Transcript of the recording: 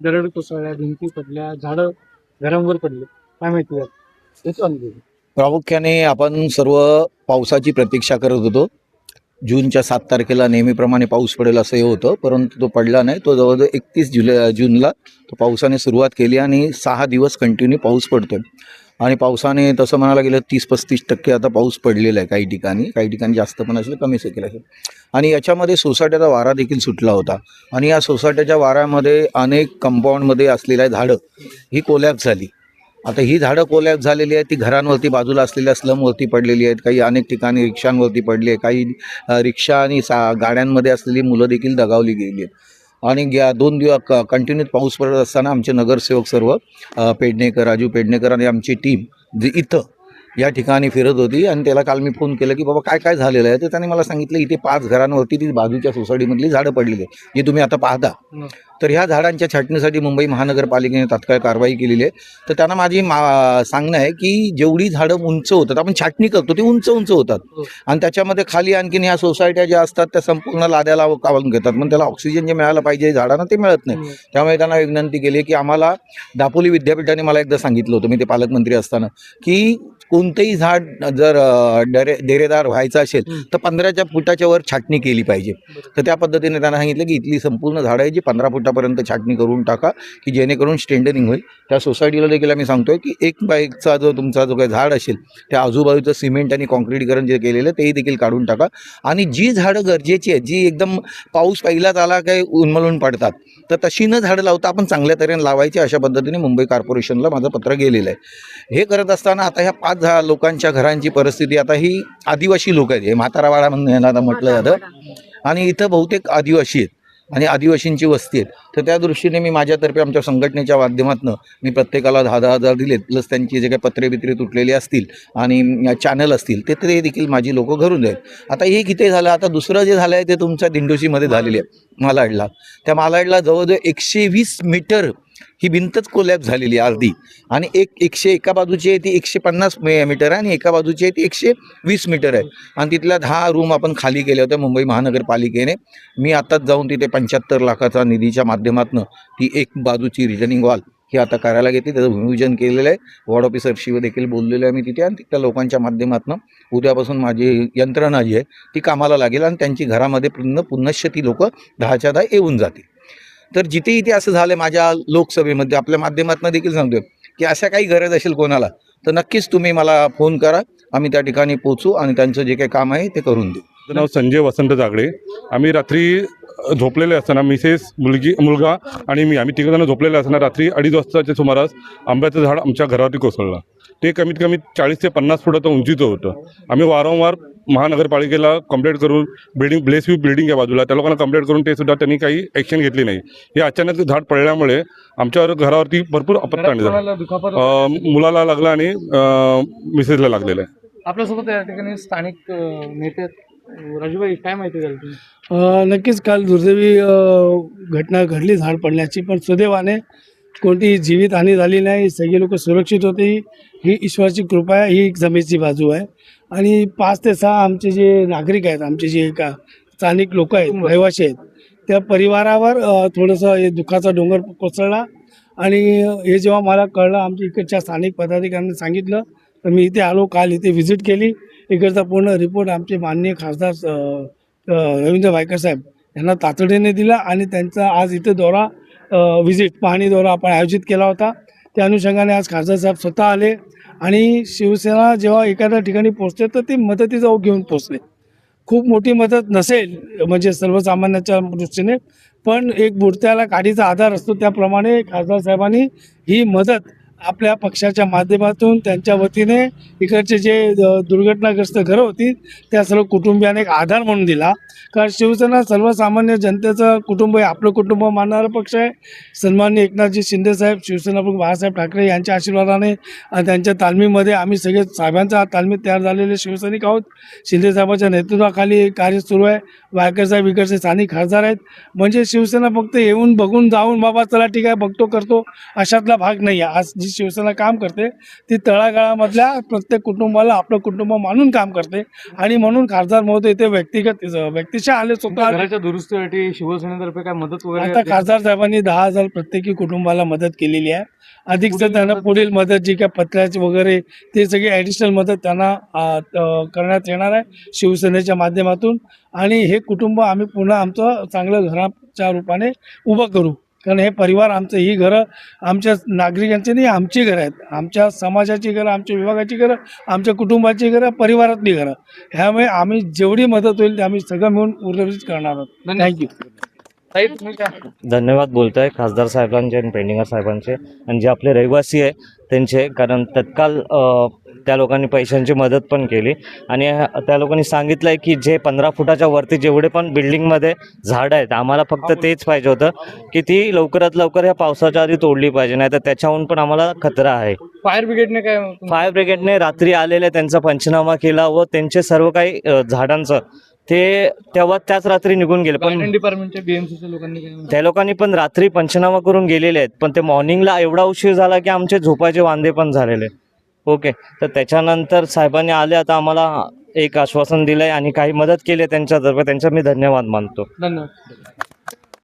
दरड कोसळल्या, भिंती पडल्या, झाडं घरांवर पडले. काय माहिती आहे हेच अनुभव. प्रामुख्याने आपण सर्व पावसाची प्रतीक्षा करत होतो. जूनच्या 7 तारखेला नेहमीप्रमाणे पाऊस पडेल असं हे होतं, परंतु तो पडला नाही. तो जवळजवळ 31 जूनला तो पावसाने सुरुवात केली आणि 6 दिवस कंटिन्यू पाऊस पडतोय. आणि पावसाने तसं म्हणायला गेलं 30-35% आता पाऊस पडलेला आहे. काही ठिकाणी जास्त पण असेल, कमी देखील असेल. आणि याच्यामध्ये सोसाट्याचा वारा देखील सुटला होता आणि या सोसाट्याच्या वाऱ्यामध्ये अनेक कंपाऊंडमध्ये असलेल्या झाडं ही कोलॅप्स झाली. आता ही झाडं कोलॅप्स झालेली आहेत, ती घरांवरती बाजूला असलेल्या स्लमवरती पडलेली आहेत. काही अनेक ठिकाणी रिक्षांवरती पडली आहे. काही रिक्षा आणि गाड्यांमध्ये असलेली मुलं देखील दगावली गेली आहेत. आणि 2 दिवस कंटिन्यू पाऊस पडत असताना आमचे नगरसेवक सर्व पेडणेकर, राजू पेडणेकर आणि आमची टीम जी इथं या ठिकाणी फिरत होती आणि त्याला काल मी फोन केला की बाबा काय काय झालेलं आहे. तर त्याने मला सांगितलं इथे 5 घरांवरती ती बाजूच्या सोसायटीमधली झाडं पडलेली आहे, जी तुम्ही आता पाहता. तर ह्या झाडांच्या छाटणीसाठी मुंबई महानगरपालिकेने तात्काळ कारवाई केलेली आहे. तर त्यांना माझी सांगणं आहे की जेवढी झाडं उंच होतात, आपण छाटणी करतो, ती उंच होतात आणि त्याच्यामध्ये खाली आणखीन ह्या सोसायट्या ज्या असतात त्या संपूर्ण लाद्याला काढून घेतात. पण त्याला ऑक्सिजन जे मिळायला पाहिजे झाडांना ते मिळत नाही. त्यामुळे त्यांना विनंती केली की आम्हाला दापोली विद्यापीठाने मला एकदा सांगितलं होतं, मी ते पालकमंत्री असताना, की कोणतंही झाड जर डेरेदार व्हायचं असेल तर 15 फुटाच्या वर छाटणी केली पाहिजे. तर त्या पद्धतीने त्यांना सांगितलं की इथली संपूर्ण झाडं आहे जी 15 फुटापर्यंत छाटणी करून टाका, की जेणेकरून स्ट्रेंथनिंग होईल. त्या सोसायटीला देखील आम्ही सांगतोय की 1 बाय 1चा जो तुमचा जो काही झाड असेल त्या आजूबाजूचं सिमेंट आणि कॉन्क्रीटीकरण जे केलेलं तेही देखील काढून टाका. आणि जी झाडं गरजेची आहेत, जी एकदम पाऊस पहिलाच आला काही उन्मळून पडतात, तर तशी न झाडं लावता आपण चांगल्या तऱ्हेने लावायची, अशा पद्धतीने मुंबई कॉर्पोरेशनला माझं पत्र गेलेलं आहे. हे करत असताना आता ह्या 5 लोकांच्या घरांची परिस्थिती, आता ही आदिवासी लोक आहेत, हे म्हातारावाडा म्हणून यांना आता म्हटलं जातं आणि इथं बहुतेक आदिवासी आहेत आणि आदिवासींची वस्ती आहेत. तर त्या दृष्टीने मी माझ्यातर्फे आमच्या संघटनेच्या माध्यमातून मी प्रत्येकाला 10,000 दिलेत, प्लस त्यांची जे काही पत्रे बित्रे तुटलेली असतील आणि चॅनल असतील ते देखील माझी लोकं घरून जाईल. आता हे किती झालं, आता दुसरं जे झालं आहे ते तुमच्या दिंडोशीमध्ये झालेले आहे मालाडला. त्या मालाडला जवळजवळ 120 मीटर ही भिंतच कोलॅप्स झालेली आहे अर्धी. आणि एका बाजूची आहे ती 150 मीटर आहे आणि एका बाजूची आहे ती 120 मीटर आहे. आणि तिथल्या 10 रूम आपण खाली केल्या होत्या मुंबई महानगरपालिकेने. मी आताच जाऊन तिथे 75 लाखाचा निधीच्या माध्यमातून ती एक बाजूची रिटर्निंग वॉल ही आता करायला घेतली, त्याचं भूमिपूजन केलेलं आहे. वॉर्ड ऑफिसरशी देखील बोललेलं आहे मी तिथे. आणि तिथल्या लोकांच्या माध्यमातून उद्यापासून माझी यंत्रणा जी आहे ती कामाला लागेल आणि त्यांची घरामध्ये पुनश्च ती लोकं 10च्या 10 येऊन जातील. तर जिथे इथे असं झालं माझ्या लोकसभेमध्ये आपल्या माध्यमातून देखील सांगतोय की अशा काही गरज असेल कोणाला तर नक्कीच तुम्ही मला फोन करा, आम्ही त्या ठिकाणी पोचू आणि त्यांचं जे काही काम आहे ते करून देऊ. माझं नाव संजय वसंत जागडे. आम्ही रात्री झोपलेले असताना मिसेस, मुलगा आणि आम्ही तिघंजण झोपलेले असताना रात्री 2:30 वाजताच्या सुमारास आंब्याचं झाड आमच्या घरावरती कोसळलं. ते कमीत कमी 40 ते 50 फुटाचं उंचीचं होतं. आम्ही वारंवार महानगरपालिकेला कंप्लेंट करून, ब्लेसव्यू बिल्डिंग या बाजूला त्या लोकांना कंप्लेंट करून ते सुद्धा त्यांनी काही ॲक्शन घेतली नाही. हे अचानक झाड पडल्यामुळे आमच्यावर घरावरती भरपूर आपत्ती झाली. मुलाला लागलं आणि मिसेसला लागलेलं आहे. आपल्यासोबत या ठिकाणी स्थानिक नेते राजूभाई, काय माहिती झाली तुम्ही? नक्कीच काल दुर्दैवी घटना घडली झाड पडण्याची, पण सुदैवाने कोणतीही जीवितहानी झाली नाही, सगळे लोक सुरक्षित होते. ही ईश्वराची कृपा आहे, ही एक जमेची बाजू आहे. आणि 5 ते 6 आमचे जे नागरिक आहेत, आमचे जे स्थानिक लोक आहेत, रहिवासी आहेत, त्या परिवारावर थोडंसं हे दुःखाचा डोंगर कोसळला. आणि हे जेव्हा मला कळलं, आमच्या इकडच्या स्थानिक पदाधिकाऱ्यांनी सांगितलं, तर मी इथे आलो. काल इथे व्हिजिट केली. इकडचा पूर्ण रिपोर्ट आमचे माननीय खासदार रवींद्र भायकर साहेब यांना तातडीने दिला आणि त्यांचा आज इथे दौरा, पाहणी दौरा आपण आयोजित केला होता. त्या अनुषंगाने आज खासदार साहेब स्वतः आले आणि शिवसेना जेव्हा एखाद्या ठिकाणी पोचते तर ती मदतीचा ओघ घेऊन पोचले. खूप मोठी मदत नसेल म्हणजे सर्वसामान्याच्या दृष्टीने, पण एक बुडत्याला काडीचा आधार असतो, त्याप्रमाणे खासदार साहेबांनी ही मदत आपल्या पक्षाच्या माध्यमातून त्यांच्या वतीने इकडचे जे दुर्घटनाग्रस्त घरं होती त्या सर्व कुटुंबियांना एक आधार म्हणून दिला. कारण शिवसेना सर्वसामान्य जनतेचं कुटुंब आहे, आपलं कुटुंब मानणारा पक्ष आहे. सन्माननीय एकनाथजी शिंदेसाहेब, शिवसेना प्रमुख बाळासाहेब ठाकरे यांच्या आशीर्वादाने त्यांच्या तालमीमध्ये आम्ही सगळे साहेबांच्या तालमीत तयार झालेले शिवसैनिक आहोत. शिंदेसाहेबांच्या नेतृत्वाखाली कार्य सुरू आहे. वायकर साहेब इकडचे स्थानिक खासदार आहेत. म्हणजे शिवसेना फक्त येऊन बघून जाऊन बाबा चला ठीक आहे बघतो करतो अशातला भाग नाही आहे. आज जी शिवसेना काम करते ती तळागाळामधल्या प्रत्येक कुटुंबाला आपलं कुटुंब मानून काम करते आणि म्हणून खासदार महोदय इथे व्यक्तिशः आले स्वतः. घराच्या दुरुस्तीसाठी शिवसेनेतर्फे काय मदत वगैरे आता खासदार साहेबांनी 10,000 प्रत्येकी कुटुंबाला मदत केलेली आहे. अधिकचं त्यांना पुढील मदत जी काय पत्र्याची वगैरे ते सगळी ॲडिशनल मदत त्यांना करण्यात येणार आहे शिवसेनेच्या माध्यमातून. आणि हे कुटुंब आम्ही पुन्हा आमचं चांगलं घराच्या रूपाने उभं करू. कारण हे परिवार आमचं, ही घरं आमच्या नागरिकांची नाही, आमची घरं आहेत. आमच्या समाजाची घरं, आमच्या विभागाची घरं, आमच्या कुटुंबाची घरं, परिवारातली घरं. ह्यामुळे आम्ही जेवढी मदत होईल ते आम्ही सगळं मिळून उर्वरित करणार आहोत. थँक्यू. ताई, तुम्ही काय धन्यवाद बोलतोय खासदार साहेबांचे आणि पेंडिंगर साहेबांचे आणि जे आपले रहिवासी आहे त्यांचे, कारण तत्काल त्या लोकांनी पैशांची मदत पण केली आणि त्या लोकांनी सांगितलं आहे की जे 15 फुटाच्या वरती जेवढे पण बिल्डिंगमध्ये झाडं आहेत आम्हाला फक्त तेच पाहिजे होतं की ती लवकरात लवकर ह्या पावसाच्या आधी तोडली पाहिजे, नाही तर त्याच्याहून पण आम्हाला खतरा आहे. फायर ब्रिगेडने काय फायर ब्रिगेडने रात्री आलेले त्यांचा पंचनामा केला व त्यांचे सर्व काही झाडांचं ते तेव्हा त्याच रात्री निघून गेले. पण डिपार्टमेंटच्या बीएमसीच्या लोकांनी काय त्या लोकांनी पण रात्री पंचनामा करून गेलेले आहेत, पण ते मॉर्निंगला एवढा उशीर झाला की आमचे झोपायचे वांदे पण झालेले. ओके, तर त्याच्यानंतर साहेबांनी आले, आता आम्हाला एक आश्वासन दिलंय आणि काही मदत केली त्यांच्यातर्फे, त्यांचा मी धन्यवाद मानतो. धन्यवाद.